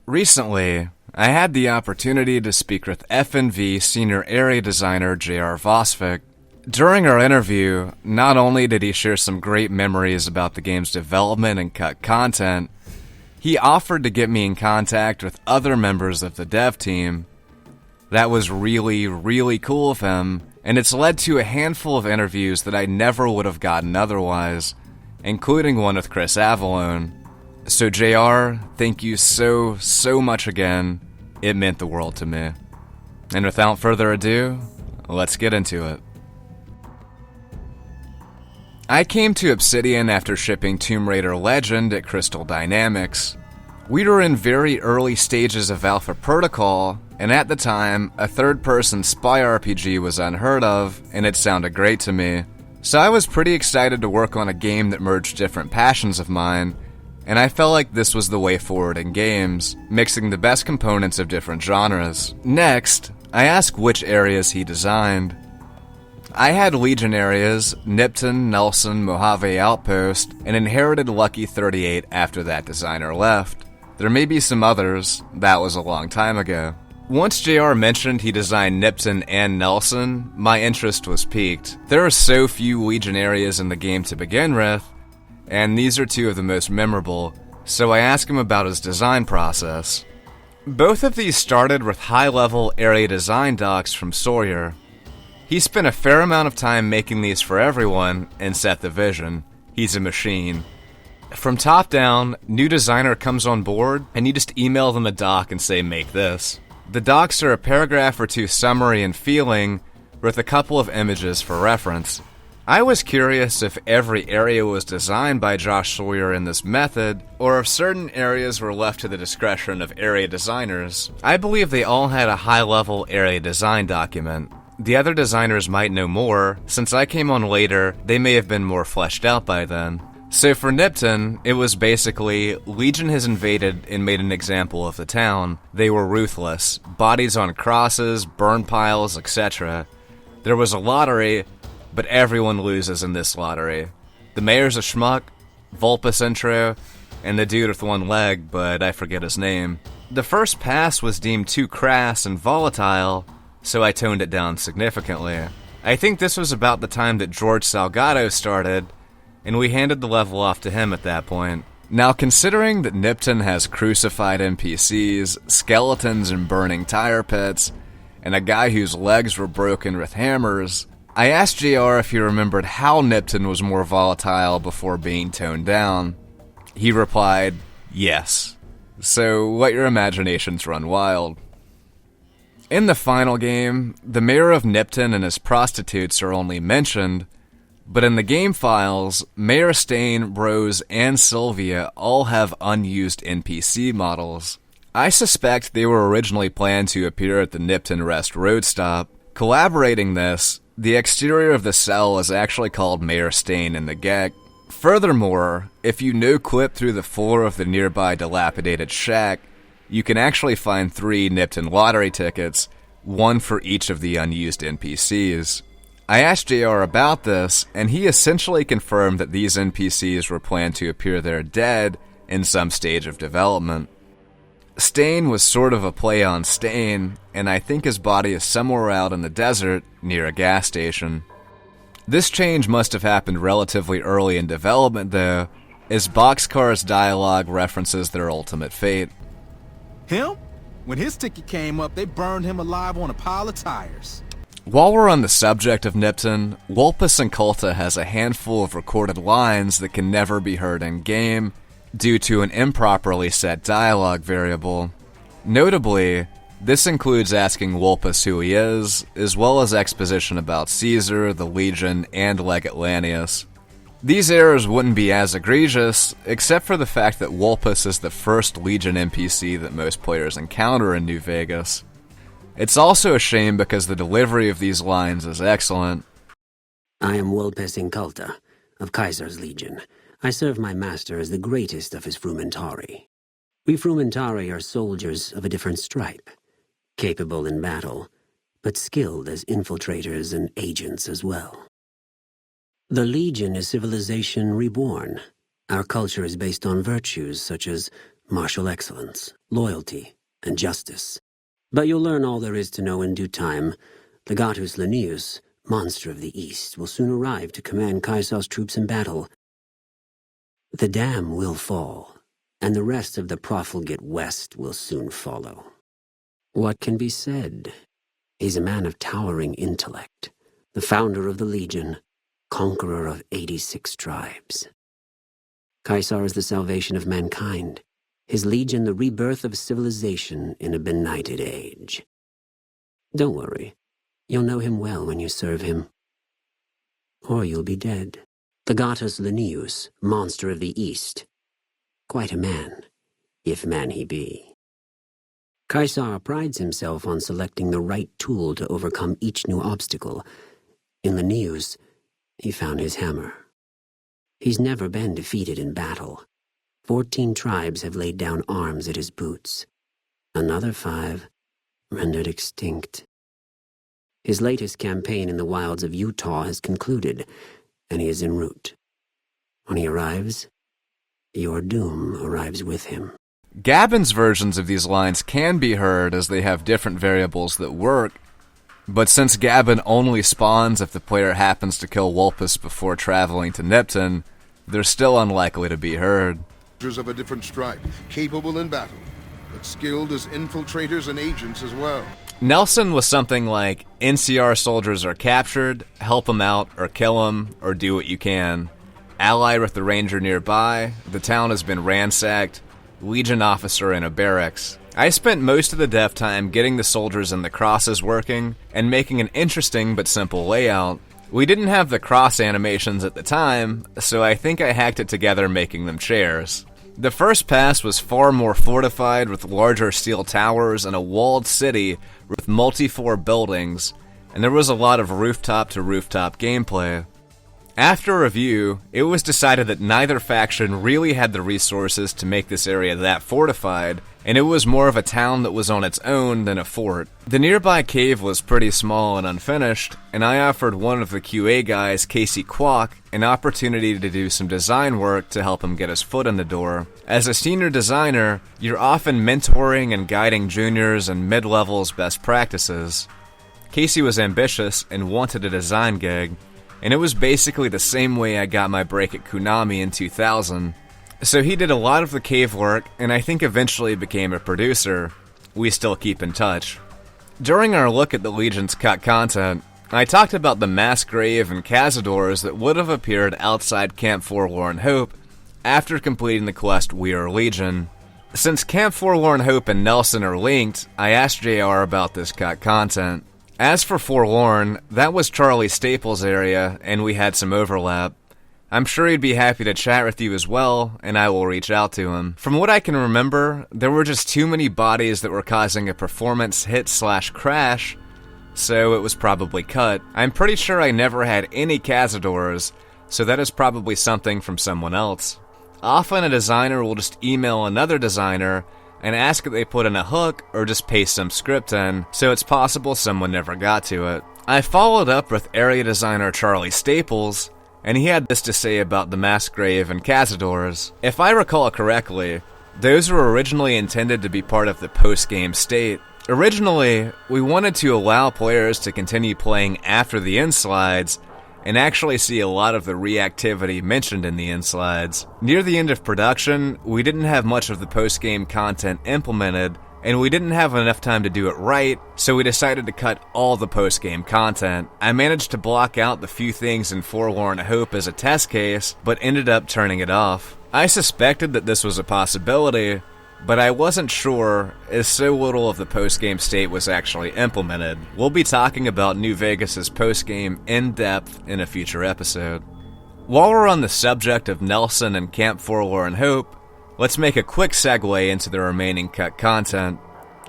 Recently, I had the opportunity to speak with FNV senior area designer J.R. Vosvic. During our interview, not only did he share some great memories about the game's development and cut content, he offered to get me in contact with other members of the dev team. That was really cool of him, and it's led to a handful of interviews that I never would have gotten otherwise, including one with Chris Avellone. So JR, thank you so much again. It meant the world to me. And without further ado, let's get into it. I came to Obsidian after shipping Tomb Raider Legend at Crystal Dynamics. We were in very early stages of Alpha Protocol, and at the time, a third-person spy RPG was unheard of, and it sounded great to me. So I was pretty excited to work on a game that merged different passions of mine, and I felt like this was the way forward in games, mixing the best components of different genres. Next, I asked which areas he designed. I had Legion areas, Nipton, Nelson, Mojave Outpost, and inherited Lucky 38 after that designer left. There may be some others, that was a long time ago. Once JR mentioned he designed Nipton and Nelson, my interest was piqued. There are so few Legion areas in the game to begin with, and these are two of the most memorable, so I asked him about his design process. Both of these started with high-level area design docs from Sawyer. He spent a fair amount of time making these for everyone and set the vision. He's a machine. From top down, new designer comes on board, and you just email them a doc and say, make this. The docs are a paragraph or two summary and feeling, with a couple of images for reference. I was curious if every area was designed by Josh Sawyer in this method, or if certain areas were left to the discretion of area designers. I believe they all had a high-level area design document. The other designers might know more. Since I came on later, they may have been more fleshed out by then. So for Nipton, it was basically, Legion has invaded and made an example of the town. They were ruthless. Bodies on crosses, burn piles, etc. There was a lottery, but everyone loses in this lottery. The mayor's a schmuck, Wampus intro, and the dude with one leg, but I forget his name. The first pass was deemed too crass and volatile, so I toned it down significantly. I think this was about the time that George Salgado started, and we handed the level off to him at that point. Now, considering that Nipton has crucified NPCs, skeletons and burning tire pits, and a guy whose legs were broken with hammers, I asked JR if he remembered how Nipton was more volatile before being toned down. He replied, yes. So let your imaginations run wild. In the final game, the mayor of Nipton and his prostitutes are only mentioned, but in the game files, Mayor Stain, Rose, and Sylvia all have unused NPC models. I suspect they were originally planned to appear at the Nipton Rest road stop. Collaborating this, the exterior of the cell is actually called Mayor Stain in the GEC. Furthermore, if you no-clip through the floor of the nearby dilapidated shack, you can actually find 3 Nipton lottery tickets, one for each of the unused NPCs. I asked JR about this, and he essentially confirmed that these NPCs were planned to appear there dead in some stage of development. Stain was sort of a play on Stain, and I think his body is somewhere out in the desert near a gas station. This change must have happened relatively early in development though, as Boxcar's dialogue references their ultimate fate. Him? When his ticket came up, they burned him alive on a pile of tires. While we're on the subject of Nipton, Wampus and Culta has a handful of recorded lines that can never be heard in-game due to an improperly set dialogue variable. Notably, this includes asking Wampus who he is, as well as exposition about Caesar, the Legion, and Legate Lanius. These errors wouldn't be as egregious, except for the fact that Wampus is the first Legion NPC that most players encounter in New Vegas. It's also a shame because the delivery of these lines is excellent. I am Wampus Culta, of Kaiser's Legion. I serve my master as the greatest of his Frumentari. We Frumentari are soldiers of a different stripe, capable in battle, but skilled as infiltrators and agents as well. The Legion is civilization reborn. Our culture is based on virtues such as martial excellence, loyalty, and justice. But you'll learn all there is to know in due time. Legatus Linnaeus, monster of the East, will soon arrive to command Caesar's troops in battle. The dam will fall, and the rest of the profligate West will soon follow. What can be said? He's a man of towering intellect, the founder of the Legion, conqueror of 86 tribes. Caesar is the salvation of mankind, his Legion the rebirth of civilization in a benighted age. Don't worry, you'll know him well when you serve him. Or you'll be dead. Legatus Linnaeus, monster of the East. Quite a man, if man he be. Caesar prides himself on selecting the right tool to overcome each new obstacle. In Linnaeus, he found his hammer. He's never been defeated in battle. 14 tribes have laid down arms at his boots. Another 5 rendered extinct. His latest campaign in the wilds of Utah has concluded, and he is en route. When he arrives, your doom arrives with him. Gabon's versions of these lines can be heard as they have different variables that work, but since Gabon only spawns if the player happens to kill Wampus before traveling to Nipton, they're still unlikely to be heard. Of a different stripe, capable in battle, but skilled as infiltrators and agents as well. Nelson was something like, NCR soldiers are captured, help them out, or kill them, or do what you can. Ally with the ranger nearby, the town has been ransacked, Legion officer in a barracks. I spent most of the dev time getting the soldiers and the crosses working, and making an interesting but simple layout. We didn't have the cross animations at the time, so I think I hacked it together making them chairs. The first pass was far more fortified with larger steel towers and a walled city with multi-floor buildings, and there was a lot of rooftop-to-rooftop gameplay. After review, it was decided that neither faction really had the resources to make this area that fortified, and it was more of a town that was on its own than a fort. The nearby cave was pretty small and unfinished, and I offered one of the QA guys, Casey Kwok, an opportunity to do some design work to help him get his foot in the door. As a senior designer, you're often mentoring and guiding juniors and mid-levels best practices. Casey was ambitious and wanted a design gig, and it was basically the same way I got my break at Konami in 2000. So he did a lot of the cave work, and I think eventually became a producer. We still keep in touch. During our look at the Legion's cut content, I talked about the mass grave and cazadors that would have appeared outside Camp Forlorn Hope after completing the quest We Are Legion. Since Camp Forlorn Hope and Nelson are linked, I asked JR about this cut content. As for Forlorn, that was Charlie Staples' area, and we had some overlap. I'm sure he'd be happy to chat with you as well, and I will reach out to him. From what I can remember, there were just too many bodies that were causing a performance hit/crash, so it was probably cut. I'm pretty sure I never had any cazadors, so that is probably something from someone else. Often a designer will just email another designer and ask if they put in a hook or just paste some script in, so it's possible someone never got to it. I followed up with area designer Charlie Staples, and he had this to say about the mass grave and cazadors. If I recall correctly, those were originally intended to be part of the post-game state. Originally, we wanted to allow players to continue playing after the end slides, and actually see a lot of the reactivity mentioned in the end slides. Near the end of production, we didn't have much of the post-game content implemented, and we didn't have enough time to do it right, so we decided to cut all the post-game content. I managed to block out the few things in Forlorn Hope as a test case, but ended up turning it off. I suspected that this was a possibility, but I wasn't sure, as so little of the post-game state was actually implemented. We'll be talking about New Vegas' post-game in depth in a future episode. While we're on the subject of Nelson and Camp Forlorn Hope, let's make a quick segue into the remaining cut content.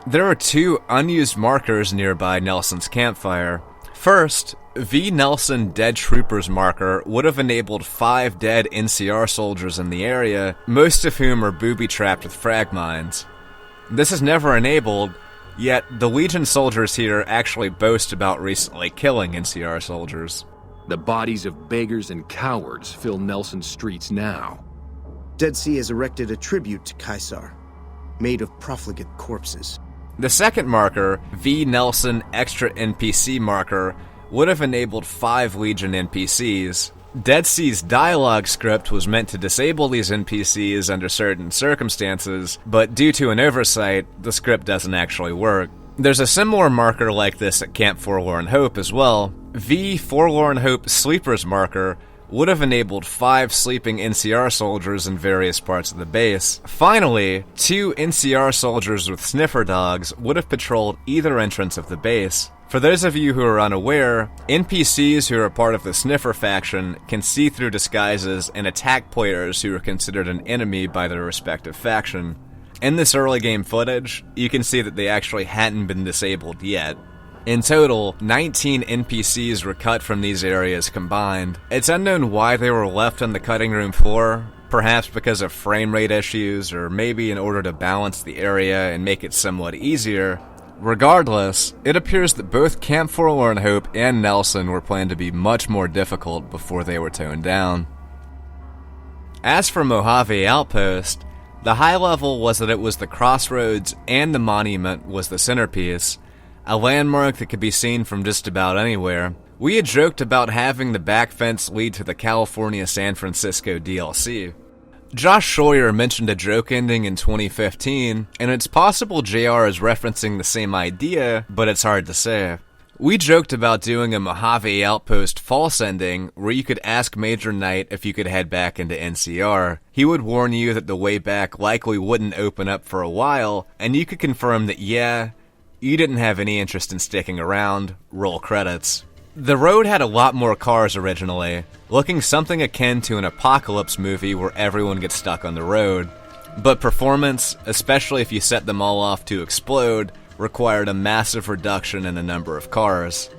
There are 2 unused markers nearby Nelson's campfire. First, V. Nelson Dead Troopers marker would have enabled 5 dead NCR soldiers in the area, most of whom are booby-trapped with frag mines. This is never enabled, yet the Legion soldiers here actually boast about recently killing NCR soldiers. The bodies of beggars and cowards fill Nelson's streets now. Dead Sea has erected a tribute to Caesar. made of profligate corpses. The second marker, V Nelson Extra NPC marker, would have enabled 5 Legion NPCs. Dead Sea's dialogue script was meant to disable these NPCs under certain circumstances, but due to an oversight, the script doesn't actually work. There's a similar marker like this at Camp Forlorn Hope as well. V Forlorn Hope Sleepers marker would have enabled 5 sleeping NCR soldiers in various parts of the base. Finally, 2 NCR soldiers with sniffer dogs would have patrolled either entrance of the base. For those of you who are unaware, NPCs who are part of the sniffer faction can see through disguises and attack players who are considered an enemy by their respective faction. In this early game footage, you can see that they actually hadn't been disabled yet. In total, 19 NPCs were cut from these areas combined. It's unknown why they were left on the cutting room floor, perhaps because of frame rate issues, or maybe in order to balance the area and make it somewhat easier. Regardless, it appears that both Camp Forlorn Hope and Nelson were planned to be much more difficult before they were toned down. As for Mojave Outpost, the high level was that it was the crossroads and the monument was the centerpiece, a landmark that could be seen from just about anywhere. We had joked about having the back fence lead to the California-San Francisco DLC. Josh Schroyer mentioned a joke ending in 2015, and it's possible JR is referencing the same idea, but it's hard to say. We joked about doing a Mojave Outpost false ending where you could ask Major Knight if you could head back into NCR. He would warn you that the way back likely wouldn't open up for a while, and you could confirm that yeah, you didn't have any interest in sticking around, roll credits. The road had a lot more cars originally, looking something akin to an apocalypse movie where everyone gets stuck on the road. But performance, especially if you set them all off to explode, required a massive reduction in the number of cars.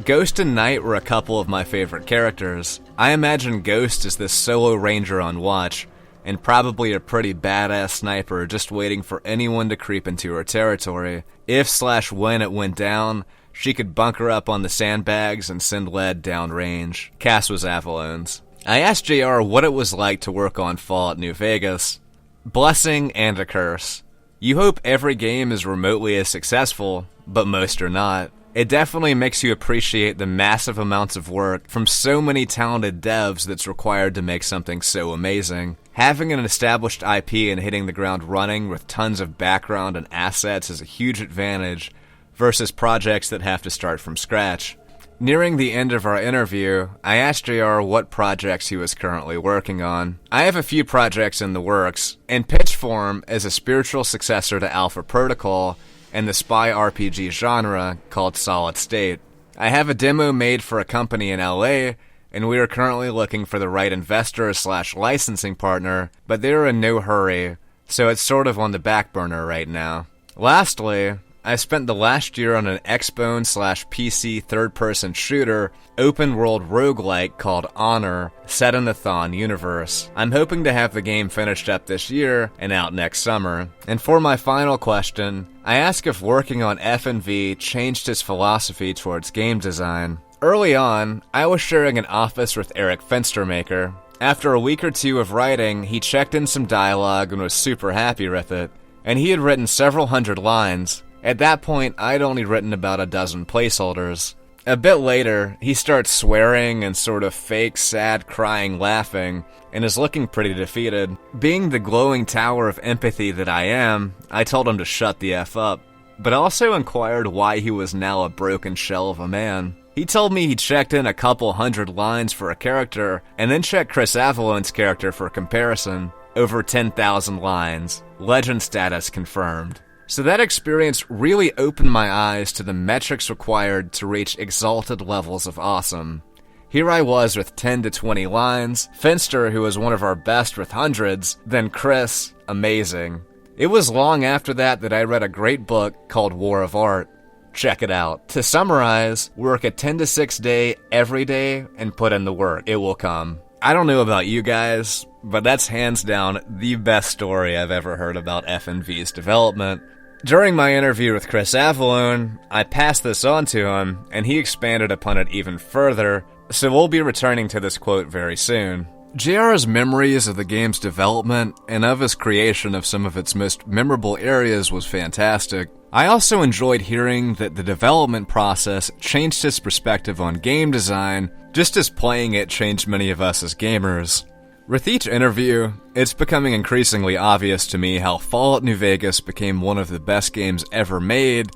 Ghost and Knight were a couple of my favorite characters. I imagine Ghost is this solo ranger on watch, and probably a pretty badass sniper just waiting for anyone to creep into her territory. If/when it went down, she could bunker up on the sandbags and send lead downrange. Cass was Avallone's. I asked JR what it was like to work on Fallout New Vegas. Blessing and a curse. You hope every game is remotely as successful, but most are not. It definitely makes you appreciate the massive amounts of work from so many talented devs that's required to make something so amazing. Having an established IP and hitting the ground running with tons of background and assets is a huge advantage versus projects that have to start from scratch. Nearing the end of our interview, I asked JR what projects he was currently working on. I have a few projects in the works. In pitch form, as a spiritual successor to Alpha Protocol and the spy RPG genre called Solid State. I have a demo made for a company in LA, and we are currently looking for the right investor/licensing partner, but they're in no hurry, so it's sort of on the back burner right now. Lastly, I spent the last year on an Xbone/PC third-person shooter, open-world roguelike called Honor, set in the Thon universe. I'm hoping to have the game finished up this year and out next summer. And for my final question, I ask if working on FNV changed his philosophy towards game design. Early on, I was sharing an office with Eric Fenstermaker. After a week or two of writing, he checked in some dialogue and was super happy with it. And he had written several hundred lines. At that point, I'd only written about a dozen placeholders. A bit later, he starts swearing and sort of fake, sad, crying, laughing, and is looking pretty defeated. Being the glowing tower of empathy that I am, I told him to shut the F up, but also inquired why he was now a broken shell of a man. He told me he checked in a couple hundred lines for a character, and then checked Chris Avellone's character for comparison. Over 10,000 lines. Legend status confirmed. So that experience really opened my eyes to the metrics required to reach exalted levels of awesome. Here I was with 10 to 20 lines, Finster, who was one of our best with hundreds, then Chris, amazing. It was long after that I read a great book called War of Art. Check it out. To summarize, work a 10 to 6 day every day and put in the work. It will come. I don't know about you guys, but that's hands down the best story I've ever heard about FNV's development. During my interview with Chris Avellone, I passed this on to him, and he expanded upon it even further, so we'll be returning to this quote very soon. JR's memories of the game's development and of his creation of some of its most memorable areas was fantastic. I also enjoyed hearing that the development process changed his perspective on game design, just as playing it changed many of us as gamers. With each interview, it's becoming increasingly obvious to me how Fallout New Vegas became one of the best games ever made,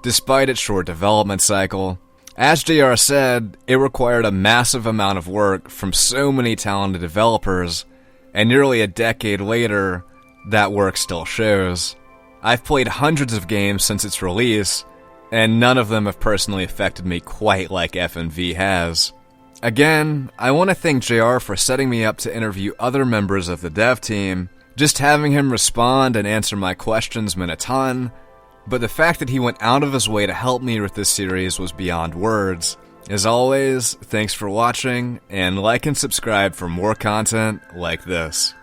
despite its short development cycle. As JR said, it required a massive amount of work from so many talented developers, and nearly a decade later, that work still shows. I've played hundreds of games since its release, and none of them have personally affected me quite like FNV has. Again, I want to thank JR for setting me up to interview other members of the dev team. Just having him respond and answer my questions meant a ton, but the fact that he went out of his way to help me with this series was beyond words. As always, thanks for watching, and like and subscribe for more content like this.